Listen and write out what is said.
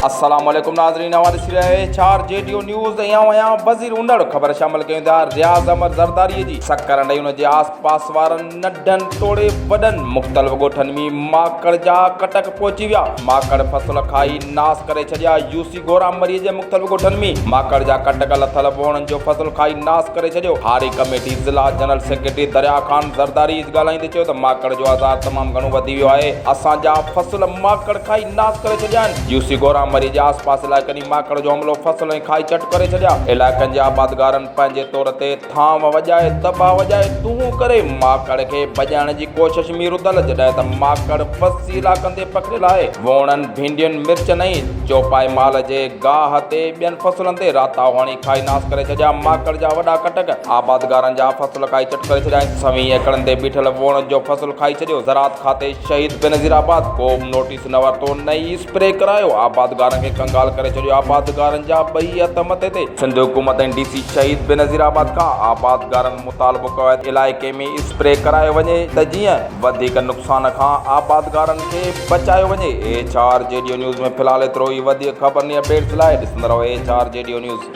अस्सलाम वालेकुम नाज़रीन, हमारे सिलसिले 4 जेडीओ न्यूज़ यहाँ वज़ीर उंडड़ ख़बर शामिल कयूं था। रियाज़ अहमद ज़रदारी जी सक्कर ॾेई उन जे आसपास वारनि नंढनि टोड़े वॾनि मुख़्तलिफ़ ॻोठनि में माकड़ जा कटक पहुची विया। माकड़ फसल खाई नास करे छॾिया। यूसी गोरामरी जे मुख़्तलिफ़ ॻोठनि में माकड़ जा कटक लथल वोणनि जो फसल खाई नास करे छॾियो। हारी कमेटी ज़िला जनरल सेक्रेटरी दरिया ख़ान ज़रदारी ॻाल्हाईंदे चयो त माकड़ जो आज़ार तमामु घणो वधी वियो आहे। असांजा फसल माकड़ खाई नास करे छॾिया आहिनि। यूसी गोरामरी जे आसपास इलाइक़नि में माकड़ जो हमलो फसल ऐं खाई चट करे छॾिया। इलाइक़नि जे आबादगारनि पंहिंजे तौर ते थांव वॼाए दॿा वॼाए तूं करे माकड़ खे भॼाइण जी कोशिश में रुधल, जॾहिं त माकड़ वसी इलाइक़नि ते पकिड़ियल आहे। वोणनि भिंडियुनि मिर्चनि ऐं चौपाई माल जे गाह ते ॿियनि फसलनि ते राता हणी खाई नास करे छॾिया। माकड़ जा वॾा कटक आबादगारनि जा फसल खाई चट करे छॾिया। 100 एकड़नि ते बीठल वोणनि जो फसल खाई छॾियो। ज़राअत खाते शहीद बेनज़ीराबाद को बि नोटिस न वरितो, नई स्प्रे करायो। आबादगारनि खे कंगाल करे छॾियो। आबादगारनि जा 2 हथ मथे ते। सिंध हुकूमत ऐं DC शहीद बेनज़ीराबाद खां आबादगारनि मुतालबो कयो आहे इलाइक़े में स्प्रे करायो वञे त जीअं वधीक नुक़सान खां आबादगारनि खे बचायो वञे। A4 जेडीओ न्यूज़ में फ़िलहाल एतिरो ई। वधीक ख़बरनि अपडेट्स लाइ ॾिसंदा रहो A4 जेडीओ न्यूज़।